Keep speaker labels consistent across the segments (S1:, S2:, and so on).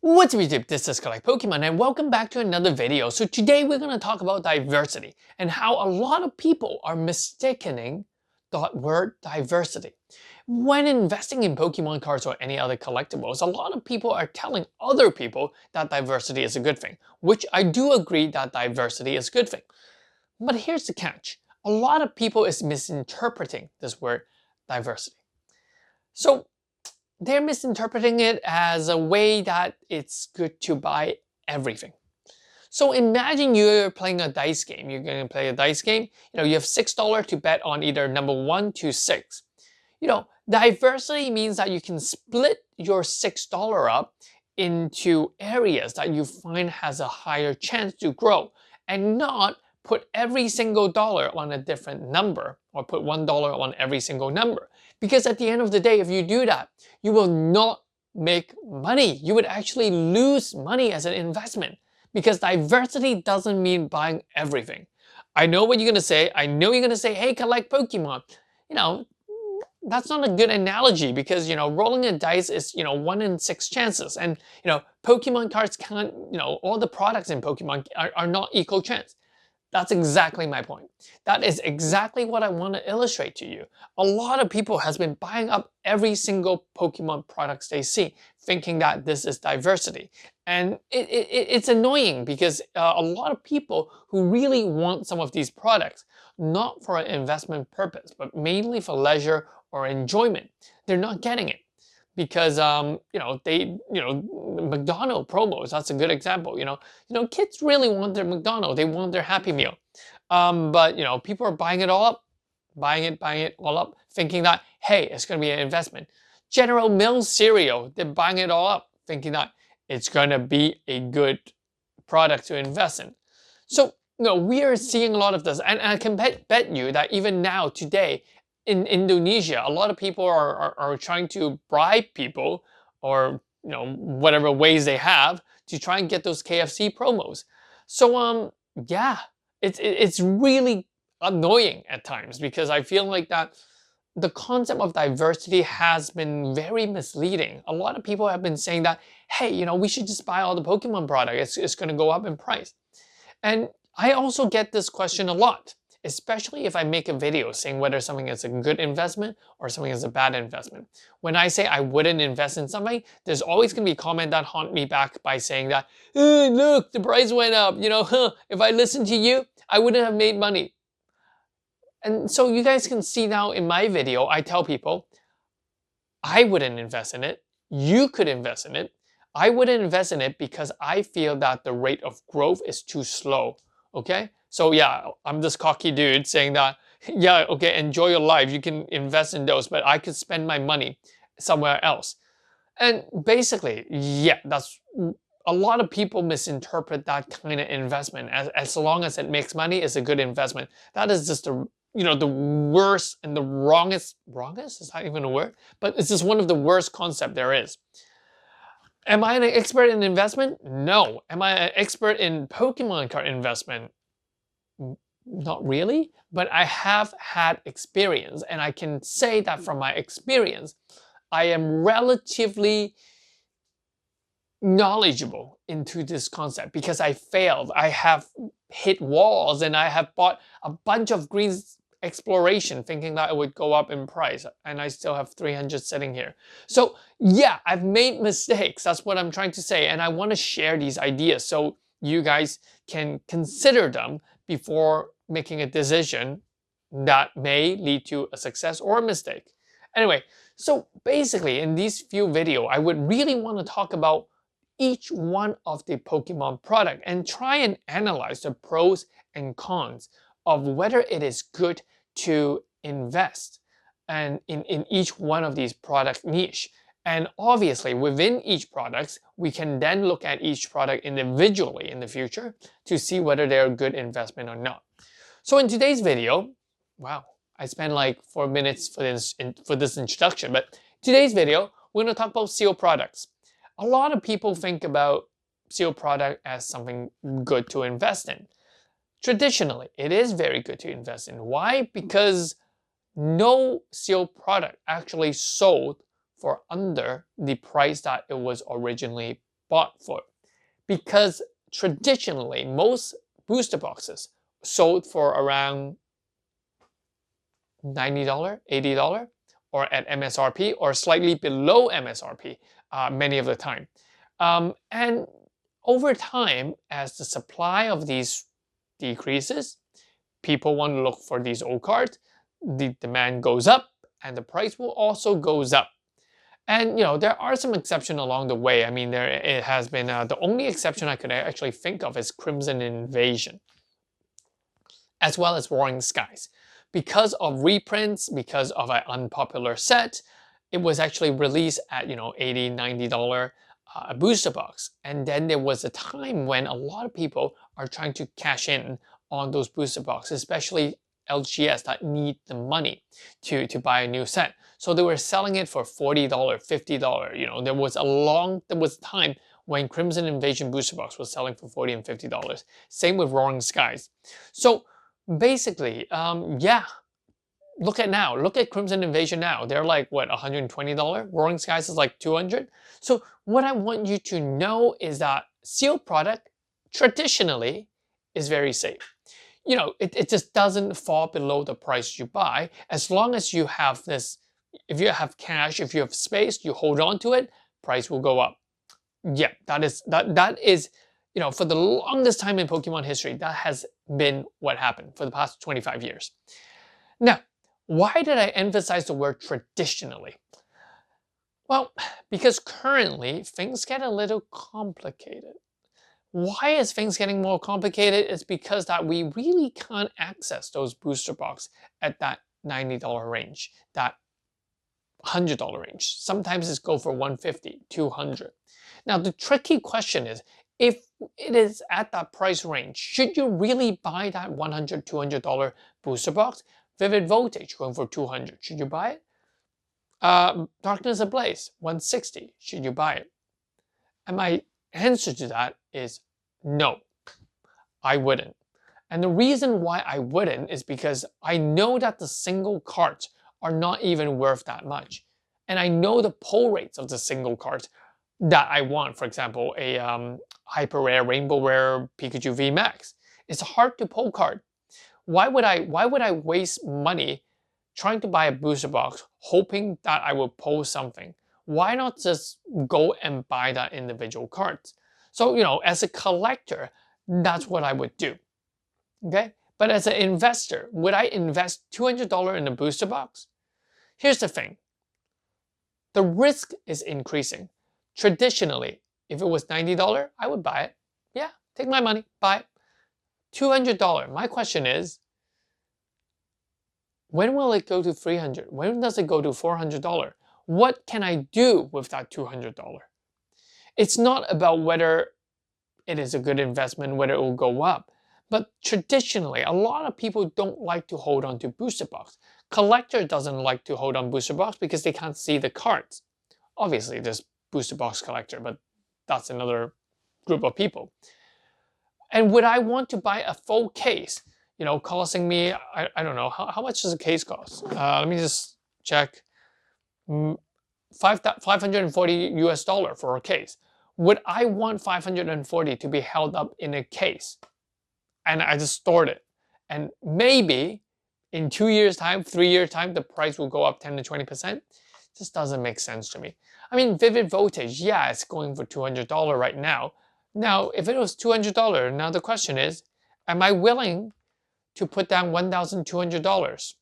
S1: What's up YouTube, this is Collect Pokemon and welcome back to another video. So today we're going to talk about diversity and how a lot of people are mistaking the word diversity. When investing in Pokemon cards or any other collectibles, a lot of people are telling other people that diversity is a good thing, which I do agree that diversity is a good thing. But here's the catch. A lot of people is misinterpreting this word diversity. So they're misinterpreting it as a way that it's good to buy everything. So imagine you're playing a dice game. You're going to play a dice game. You have $6 to bet on either number 1 to 6. Diversity means that you can split your $6 up into areas that you find has a higher chance to grow and not put every single dollar on a different number or put $1 on every single number. Because at the end of the day, if you do that, you will not make money. You would actually lose money as an investment because diversity doesn't mean buying everything. I know what you're going to say. I know you're going to say, hey, collect Pokemon. That's not a good analogy because, rolling a dice is, 1 in 6 chances. And, Pokemon cards can't, all the products in Pokemon are not equal chance. That's exactly my point. That is exactly what I want to illustrate to you. A lot of people has been buying up every single Pokemon products they see, thinking that this is diversity. And it's annoying because a lot of people who really want some of these products, not for an investment purpose, but mainly for leisure or enjoyment, they're not getting it. Because McDonald's promos, that's a good example. Kids really want their McDonald's, they want their Happy Meal. But people are buying it all up, buying it all up, thinking that, hey, it's gonna be an investment. General Mills cereal, they're buying it all up, thinking that it's gonna be a good product to invest in. So we are seeing a lot of this, and I can bet you that even now, today, in Indonesia, a lot of people are trying to bribe people or whatever ways they have to try and get those KFC promos. So yeah, it's really annoying at times because I feel like that the concept of diversity has been very misleading. A lot of people have been saying that, hey, we should just buy all the Pokemon product. It's going to go up in price. And I also get this question a lot, especially if I make a video saying whether something is a good investment or something is a bad investment. When I say I wouldn't invest in something, there's always going to be a comment that haunt me back by saying that, look, the price went up, if I listened to you, I wouldn't have made money. And so you guys can see now in my video, I tell people, I wouldn't invest in it. You could invest in it. I wouldn't invest in it because I feel that the rate of growth is too slow. Okay? So yeah, I'm this cocky dude saying that, yeah, okay, enjoy your life. You can invest in those, but I could spend my money somewhere else. And basically, yeah, that's a lot of people misinterpret that kind of investment as long as it makes money, it's a good investment. That is just the worst and the wrongest is that even a word? But it's just one of the worst concepts there is. Am I an expert in investment? No. Am I an expert in Pokemon card investment? Not really, but I have had experience, and I can say that from my experience, I am relatively knowledgeable into this concept because I failed. I have hit walls and I have bought a bunch of green exploration thinking that it would go up in price, and I still have 300 sitting here. So yeah, I've made mistakes. That's what I'm trying to say, and I want to share these ideas so you guys can consider them before making a decision that may lead to a success or a mistake. Anyway, so basically in these few videos, I would really want to talk about each one of the Pokemon product and try and analyze the pros and cons of whether it is good to invest and in each one of these product niche. And obviously within each product, we can then look at each product individually in the future to see whether they're a good investment or not. So in today's video, wow, I spent like 4 minutes for this introduction, but today's video, we're going to talk about sealed products. A lot of people think about sealed product as something good to invest in. Traditionally, it is very good to invest in. Why? Because no sealed product actually sold for under the price that it was originally bought for. Because traditionally, most booster boxes sold for around $90, $80, or at MSRP, or slightly below MSRP many of the time. And over time, as the supply of these decreases, people want to look for these old cards, the demand goes up, and the price will also goes up. And there are some exceptions along the way. I mean, it has been the only exception I could actually think of is Crimson Invasion, as well as Roaring Skies. Because of reprints, because of an unpopular set, it was actually released at $80, $90 a booster box. And then there was a time when a lot of people are trying to cash in on those booster boxes, especially LGS that need the money to buy a new set. So they were selling it for $40, $50. There was time when Crimson Invasion booster box was selling for $40 and $50. Same with Roaring Skies. So basically, yeah, look at Crimson Invasion now. They're like, what, $120? Roaring Skies is like $200. So what I want you to know is that sealed product traditionally is very safe. It just doesn't fall below the price you buy. As long as you have this, if you have cash, if you have space, you hold on to it, price will go up. Yeah, that is, for the longest time in Pokemon history, that has been what happened for the past 25 years. Now, why did I emphasize the word traditionally? Well, because currently things get a little complicated. Why is things getting more complicated? It's because that we really can't access those booster box at that $90 range, that $100 range. Sometimes it's go for $150, $200. Now, the tricky question is, if it is at that price range, should you really buy that $100, $200 booster box? Vivid Voltage going for $200. Should you buy it? Darkness Ablaze, $160. Should you buy it? And my answer to that is no, I wouldn't. And the reason why I wouldn't is because I know that the single cards are not even worth that much. And I know the pull rates of the single cards that I want. For example, a Hyper Rare, Rainbow Rare Pikachu V Max. It's a hard to pull card. Why would I waste money trying to buy a booster box hoping that I will pull something? Why not just go and buy that individual cards? So, as a collector, that's what I would do. Okay? But as an investor, would I invest $200 in a booster box? Here's the thing. The risk is increasing. Traditionally, if it was $90, I would buy it. Yeah, take my money, buy it. $200. My question is, when will it go to $300? When does it go to $400? What can I do with that $200? It's not about whether it is a good investment, whether it will go up. But traditionally, a lot of people don't like to hold on to booster box. Collector doesn't like to hold on booster box because they can't see the cards. Obviously, there's booster box collector, but that's another group of people. And would I want to buy a full case, costing me, I don't know, how much does a case cost? Let me just check. $540 for a case. Would I want $540 to be held up in a case? And I just stored it. And maybe in 2 years' time, 3 years' time, the price will go up 10 to 20%. Just doesn't make sense to me. I mean, Vivid Voltage, yeah, it's going for $200 right now. Now, if it was $200, now the question is, am I willing to put down $1,200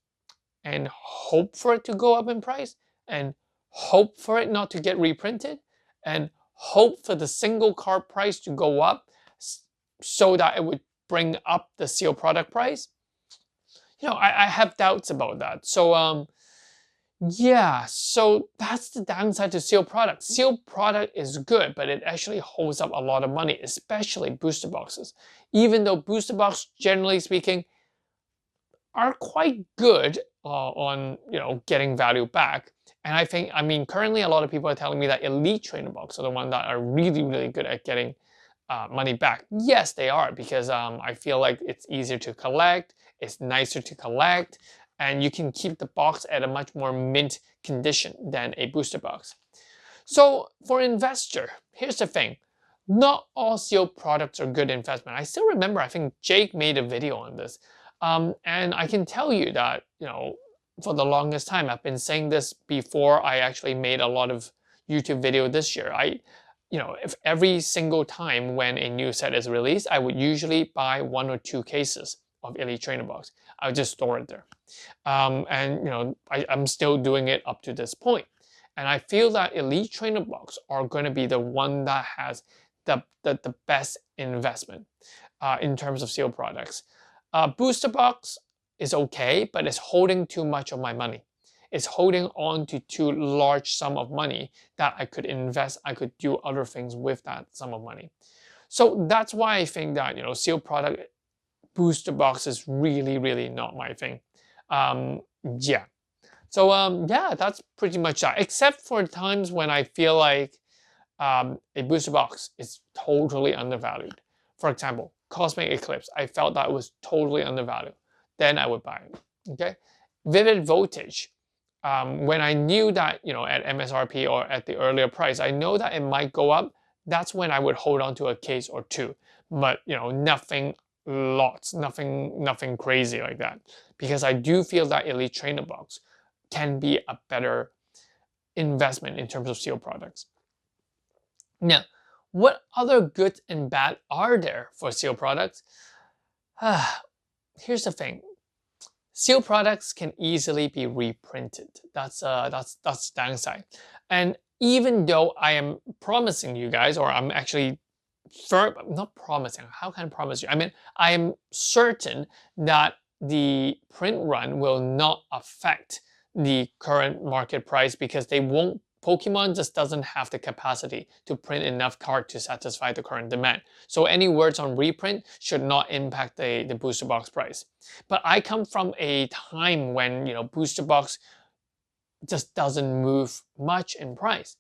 S1: and hope for it to go up in price, and hope for it not to get reprinted, and hope for the single card price to go up so that it would bring up the sealed product price? I have doubts about that. So, yeah, so that's the downside to sealed product. Sealed product is good, but it actually holds up a lot of money, especially booster boxes. Even though booster boxes, generally speaking, are quite good on getting value back. And I mean, currently a lot of people are telling me that Elite Trainer Box are the ones that are really, really good at getting money back. Yes, they are, because I feel like it's easier to collect, it's nicer to collect, and you can keep the box at a much more mint condition than a booster box. So for investor, here's the thing. not all sealed products are good investment. I still remember, I think Jake made a video on this. And I can tell you that, for the longest time, I've been saying this before I actually made a lot of YouTube video this year. If every single time when a new set is released, I would usually buy 1 or 2 cases of Elite Trainer Box. I would just store it there. I'm still doing it up to this point. And I feel that Elite Trainer Box are going to be the one that has the best investment in terms of sealed products. Booster Box is okay, but it's holding too much of my money. It's holding on to too large sum of money that I could invest. I could do other things with that sum of money. So that's why I think that sealed product booster box is really, really not my thing. Yeah. So yeah, that's pretty much that. Except for times when I feel like a booster box is totally undervalued. For example, Cosmic Eclipse. I felt that it was totally undervalued. Then I would buy it. Okay. Vivid Voltage. When I knew that at MSRP or at the earlier price, I know that it might go up. That's when I would hold on to a case or two. But nothing lots, nothing crazy like that. Because I do feel that Elite Trainer Box can be a better investment in terms of sealed products. Now, what other good and bad are there for sealed products? Here's the thing. Sealed products can easily be reprinted. That's the downside. And even though I am promising you guys, or I'm actually not promising, how can I promise you? I mean, I am certain that the print run will not affect the current market price because Pokemon just doesn't have the capacity to print enough cards to satisfy the current demand. So any words on reprint should not impact the booster box price. But I come from a time when booster box just doesn't move much in price.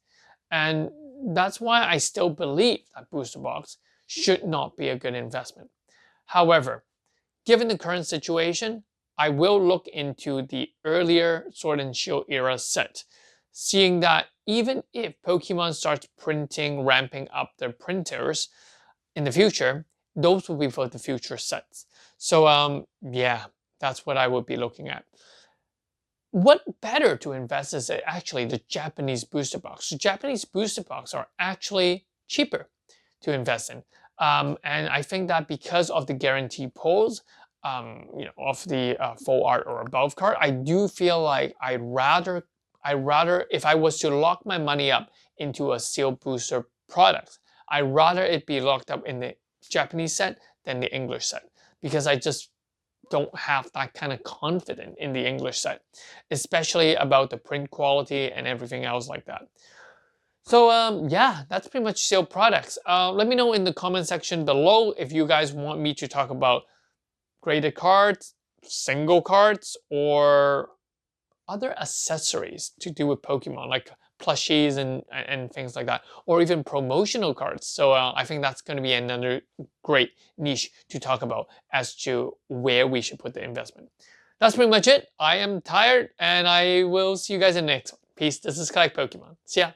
S1: And that's why I still believe that booster box should not be a good investment. However, given the current situation, I will look into the earlier Sword and Shield era set, seeing that even if Pokemon starts ramping up their printers in the future, those will be for the future sets. So yeah, that's what I would be looking at. What better to invest is actually the Japanese booster box. The Japanese booster box are actually cheaper to invest in. And I think that because of the guarantee pulls, of the full art or above card, I do feel like I'd rather, if I was to lock my money up into a sealed booster product, I'd rather it be locked up in the Japanese set than the English set, because I just don't have that kind of confidence in the English set, especially about the print quality and everything else like that. So yeah, that's pretty much sealed products. Let me know in the comment section below if you guys want me to talk about graded cards, single cards, or other accessories to do with Pokemon, like plushies and things like that, or even promotional cards. So I think that's going to be another great niche to talk about as to where we should put the investment. That's pretty much it. I am tired, and I will see you guys in the next one. Peace. This is Collect Pokemon. See ya.